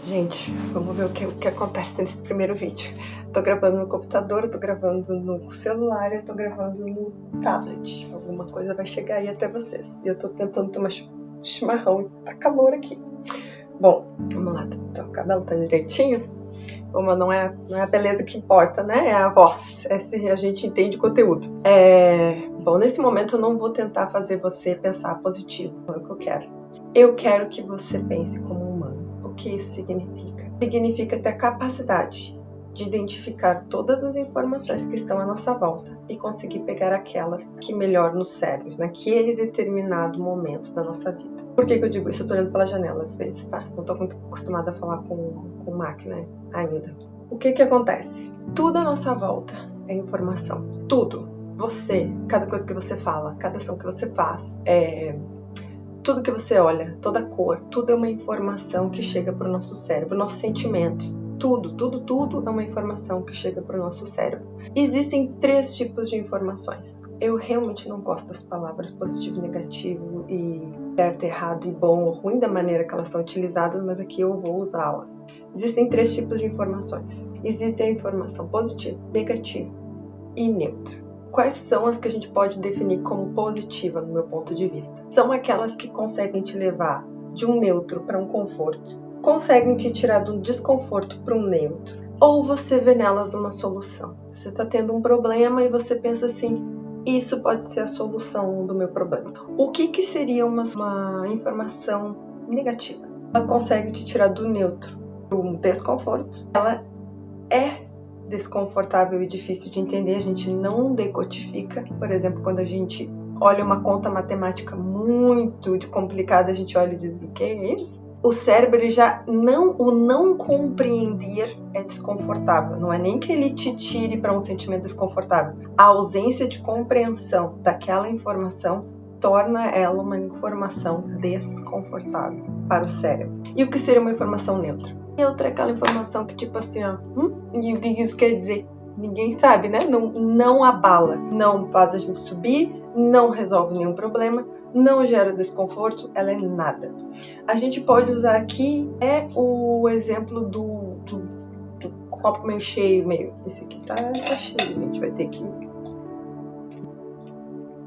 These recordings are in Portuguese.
Gente, vamos ver o que acontece nesse primeiro vídeo. Tô gravando no computador, eu tô gravando no celular, eu tô gravando no tablet. Alguma coisa vai chegar aí até vocês. E eu tô tentando tomar chimarrão, tá calor aqui. Bom, vamos lá, então, o cabelo tá direitinho. Mas não é a beleza que importa, né? É a voz, se a gente entende o conteúdo. Bom, nesse momento eu não vou tentar fazer você pensar positivo, não é o que eu quero. Eu quero que você pense como humano. O que isso significa? Significa ter a capacidade de identificar todas as informações que estão à nossa volta e conseguir pegar aquelas que melhor nos servem naquele determinado momento da nossa vida. Por que eu digo isso? Eu tô olhando pela janela às vezes, tá? Não tô muito acostumada a falar com máquina ainda. O que acontece? Tudo à nossa volta é informação. Tudo. Você, cada coisa que você fala, cada ação que você faz, tudo que você olha, toda cor, tudo é uma informação que chega para o nosso cérebro, nossos sentimentos. Tudo é uma informação que chega para o nosso cérebro. Existem 3 tipos de informações. Eu realmente não gosto das palavras positivo e negativo e certo, errado e bom ou ruim da maneira que elas são utilizadas, mas aqui eu vou usá-las. Existem 3 tipos de informações. Existe a informação positiva, negativa e neutra. Quais são as que a gente pode definir como positiva, no meu ponto de vista? São aquelas que conseguem te levar de um neutro para um conforto, conseguem te tirar de um desconforto para um neutro, ou você vê nelas uma solução. Você está tendo um problema e você pensa assim, isso pode ser a solução do meu problema. O que seria uma informação negativa? Ela consegue te tirar do neutro para um desconforto. Ela é desconfortável e difícil de entender, a gente não decodifica. Por exemplo, quando a gente olha uma conta matemática muito complicada, a gente olha e diz, o que é isso? O cérebro já não compreender é desconfortável, não é nem que ele te tire para um sentimento desconfortável. A ausência de compreensão daquela informação torna ela uma informação desconfortável para o cérebro. E o que seria uma informação neutra? Neutra é aquela informação que tipo assim, e o que isso quer dizer? Ninguém sabe, né? Não abala, não faz a gente subir, não resolve nenhum problema, não gera desconforto, ela é nada. A gente pode usar aqui o exemplo do copo meio cheio, esse aqui tá cheio, a gente vai ter que...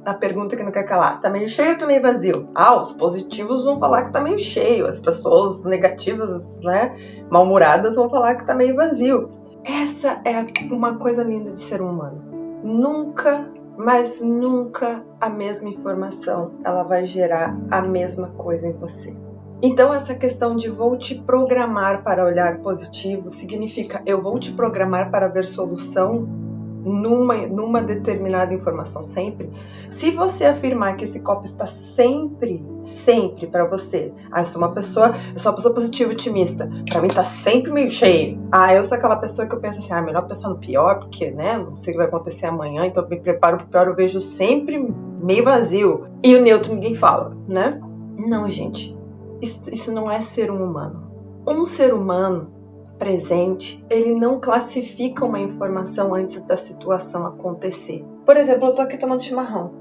A pergunta que não quer calar, tá meio cheio ou tá meio vazio? Os positivos vão falar que tá meio cheio, as pessoas negativas, né, mal-humoradas vão falar que tá meio vazio. Essa é uma coisa linda de ser humano. Nunca, mas nunca a mesma informação, ela vai gerar a mesma coisa em você. Então essa questão de vou te programar para olhar positivo significa eu vou te programar para ver solução numa determinada informação sempre. Se você afirmar que esse copo está sempre para você, eu sou uma pessoa positiva, otimista, para mim tá sempre meio cheio. Eu sou aquela pessoa que eu penso assim, melhor pensar no pior, porque, né, não sei o que vai acontecer amanhã, então eu me preparo pro pior, eu vejo sempre meio vazio. E o neutro ninguém fala, né? Não, gente, isso não é ser um humano. Um ser humano presente, ele não classifica uma informação antes da situação acontecer. Por exemplo, eu tô aqui tomando chimarrão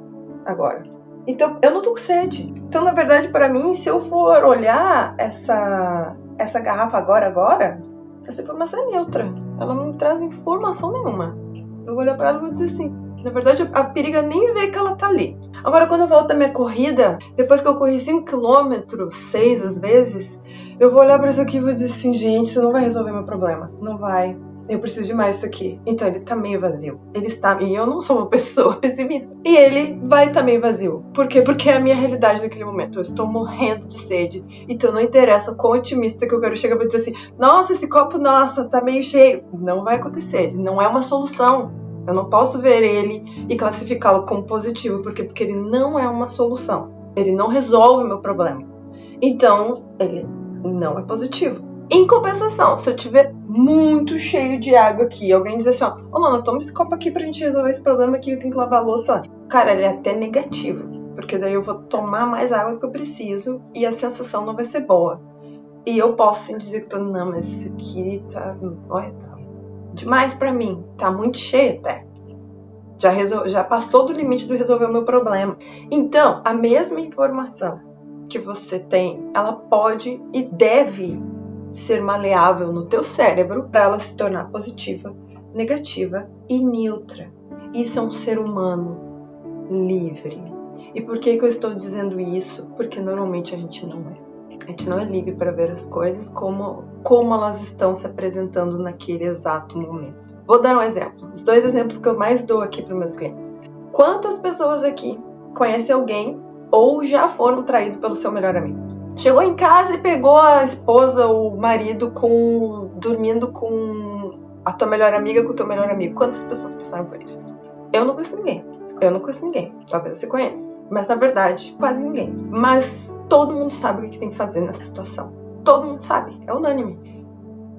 agora. Então, eu não tô com sede. Então, na verdade, para mim, se eu for olhar essa garrafa agora, essa informação é neutra. Ela não traz informação nenhuma. Eu vou olhar para ela e vou dizer assim, na verdade, a periga nem vê que ela tá ali. Agora, quando eu volto da minha corrida, depois que eu corri 5 km, 6 às vezes, eu vou olhar pra isso aqui e vou dizer assim, gente, isso não vai resolver meu problema. Não vai. Eu preciso de mais disso aqui. Então, ele tá meio vazio. E eu não sou uma pessoa pessimista. E ele vai estar meio vazio. Por quê? Porque é a minha realidade naquele momento. Eu estou morrendo de sede. Então, não interessa o quão otimista que eu quero chegar. Eu vou dizer assim, nossa, esse copo, tá meio cheio. Não vai acontecer. Ele não é uma solução. Eu não posso ver ele e classificá-lo como positivo, porque ele não é uma solução. Ele não resolve o meu problema. Então, ele não é positivo. Em compensação, se eu tiver muito cheio de água aqui, alguém diz assim, Lana, toma esse copo aqui pra gente resolver esse problema aqui, eu tenho que lavar a louça. Cara, ele é até negativo, porque daí eu vou tomar mais água do que eu preciso e a sensação não vai ser boa. E eu posso sim dizer que não, mas esse aqui tá demais pra mim, tá muito cheio até. Já passou do limite do resolver o meu problema. Então, a mesma informação que você tem, ela pode e deve ser maleável no teu cérebro para ela se tornar positiva, negativa e neutra. Isso é um ser humano livre. E por que eu estou dizendo isso? Porque normalmente a gente não é. A gente não é livre para ver as coisas como elas estão se apresentando naquele exato momento. Vou dar um exemplo. Os 2 exemplos que eu mais dou aqui para os meus clientes. Quantas pessoas aqui conhecem alguém ou já foram traídos pelo seu melhor amigo? Chegou em casa e pegou a esposa ou o marido dormindo com a tua melhor amiga, com o teu melhor amigo. Quantas pessoas passaram por isso? Eu não conheço ninguém. Talvez você conheça. Mas, na verdade, quase ninguém. Mas todo mundo sabe o que tem que fazer nessa situação. Todo mundo sabe. É unânime.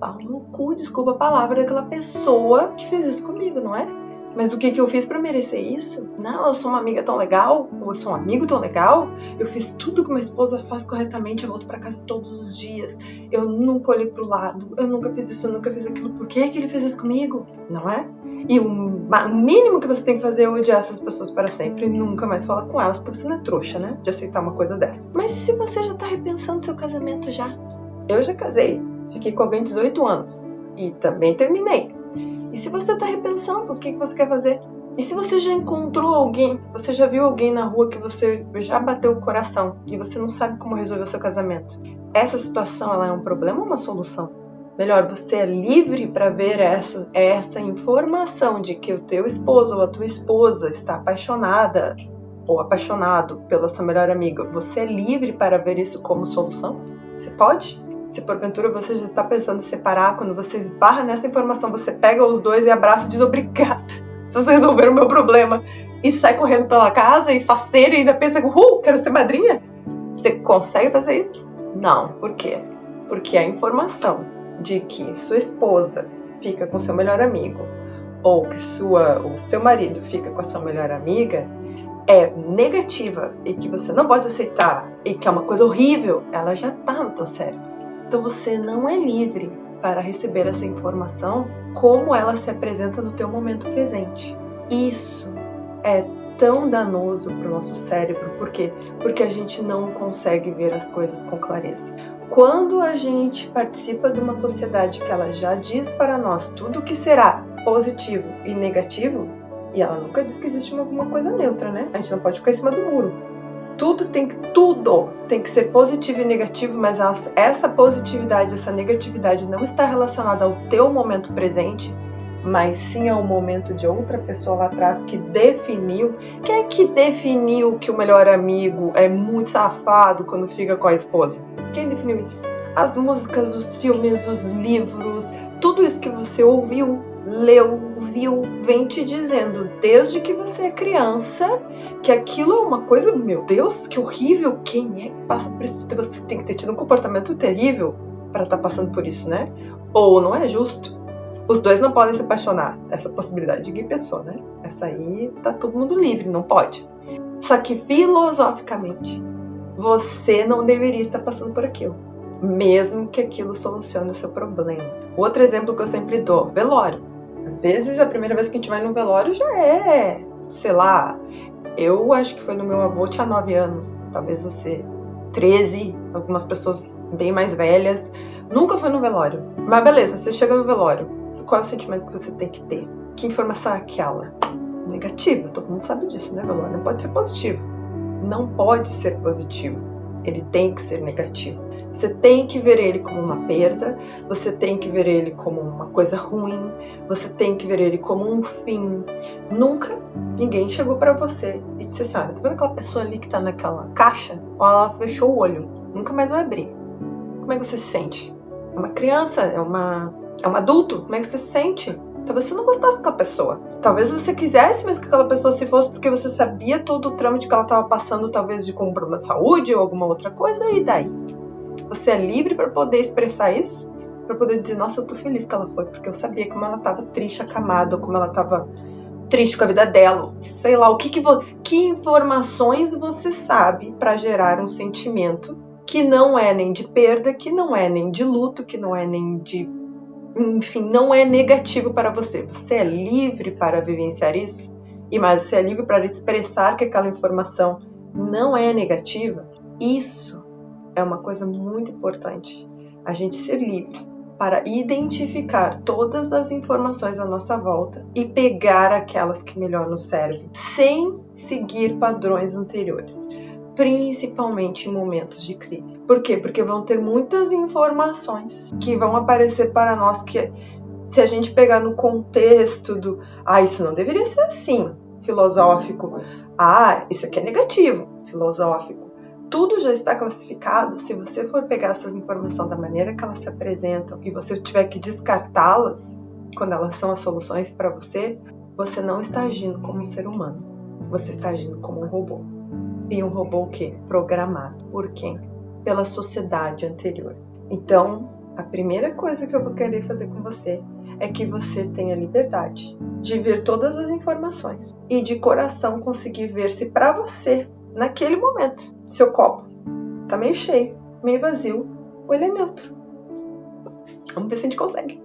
Pau no cu, desculpa a palavra, daquela pessoa que fez isso comigo, não é? Mas o que eu fiz pra merecer isso? Não, eu sou uma amiga tão legal, ou eu sou um amigo tão legal, eu fiz tudo que uma esposa faz corretamente, eu volto pra casa todos os dias, eu nunca olhei pro lado, eu nunca fiz isso, eu nunca fiz aquilo, por que ele fez isso comigo? Não é? E o mínimo que você tem que fazer é odiar essas pessoas para sempre e nunca mais falar com elas, porque você não é trouxa, né? De aceitar uma coisa dessa. Mas e se você já tá repensando seu casamento já? Eu já casei, fiquei com alguém de 18 anos e também terminei. E se você tá repensando o que você quer fazer? E se você já encontrou alguém, você já viu alguém na rua que você já bateu o coração e você não sabe como resolver o seu casamento? Essa situação, ela é um problema ou uma solução? Melhor, você é livre para ver essa informação de que o teu esposo ou a tua esposa está apaixonada ou apaixonado pela sua melhor amiga. Você é livre para ver isso como solução? Você pode? Se porventura você já está pensando em separar, quando você esbarra nessa informação, você pega os 2 e abraça e diz obrigada. Vocês resolveram o meu problema. E sai correndo pela casa e faceira e ainda pensa, quero ser madrinha? Você consegue fazer isso? Não. Por quê? Porque a informação de que sua esposa fica com seu melhor amigo ou que o seu marido fica com a sua melhor amiga é negativa e que você não pode aceitar e que é uma coisa horrível, ela já está no teu cérebro. Então você não é livre para receber essa informação como ela se apresenta no teu momento presente. Isso é tão danoso para o nosso cérebro. Por quê? Porque a gente não consegue ver as coisas com clareza. Quando a gente participa de uma sociedade que ela já diz para nós tudo que será positivo e negativo, e ela nunca diz que existe alguma coisa neutra, né? A gente não pode ficar em cima do muro. Tudo tem que ser positivo e negativo, mas essa positividade, essa negatividade não está relacionada ao teu momento presente, mas sim ao momento de outra pessoa lá atrás que definiu. Quem é que definiu que o melhor amigo é muito safado quando fica com a esposa? Quem definiu isso? As músicas, os filmes, os livros, tudo isso que você ouviu, leu, viu, vem te dizendo desde que você é criança que aquilo é uma coisa, meu Deus, que horrível. Quem é que passa por isso? Você tem que ter tido um comportamento terrível para estar passando por isso, né? Ou não é justo? Os 2 não podem se apaixonar. Essa possibilidade ninguém pensou, né? Essa aí tá todo mundo livre, não pode. Só que filosoficamente, você não deveria estar passando por aquilo, mesmo que aquilo solucione o seu problema. Outro exemplo que eu sempre dou, velório. Às vezes, a primeira vez que a gente vai num velório já é, sei lá, eu acho que foi no meu avô, tinha 9 anos, talvez você 13, algumas pessoas bem mais velhas, nunca foi no velório. Mas beleza, você chega no velório, qual é o sentimento que você tem que ter? Que informação é aquela? Negativa, todo mundo sabe disso, né? Velório não pode ser positivo. Não pode ser positivo, ele tem que ser negativo. Você tem que ver ele como uma perda, você tem que ver ele como uma coisa ruim, você tem que ver ele como um fim. Nunca ninguém chegou pra você e disse assim, olha, tá vendo aquela pessoa ali que tá naquela caixa? Ou ela fechou o olho, nunca mais vai abrir. Como é que você se sente? É uma criança? É um adulto? Como é que você se sente? Talvez você não gostasse daquela pessoa. Talvez você quisesse mesmo que aquela pessoa se fosse porque você sabia todo o trâmite que ela estava passando, talvez de com um problema de saúde ou alguma outra coisa, e daí? Você é livre para poder expressar isso? Para poder dizer, nossa, eu tô feliz que ela foi, porque eu sabia como ela estava triste, acamada, ou como ela estava triste com a vida dela, sei lá, que informações você sabe para gerar um sentimento que não é nem de perda, que não é nem de luto, que não é nem de... Enfim, não é negativo para você. Você é livre para vivenciar isso, e mais, você é livre para expressar que aquela informação não é negativa. Isso é uma coisa muito importante. a gente ser livre para identificar todas as informações à nossa volta e pegar aquelas que melhor nos servem, sem seguir padrões anteriores, principalmente em momentos de crise. Por quê? Porque vão ter muitas informações que vão aparecer para nós que, se a gente pegar no contexto do isso não deveria ser assim, filosófico, isso aqui é negativo, filosófico, tudo já está classificado. Se você for pegar essas informações da maneira que elas se apresentam e você tiver que descartá-las quando elas são as soluções para você, você não está agindo como um ser humano, você está agindo como um robô. E um robô o quê? Programado. Por quem? Pela sociedade anterior. Então, a primeira coisa que eu vou querer fazer com você é que você tenha liberdade de ver todas as informações e de coração conseguir ver se para você, naquele momento, seu copo tá meio cheio, meio vazio, ou ele é neutro. Vamos ver se a gente consegue.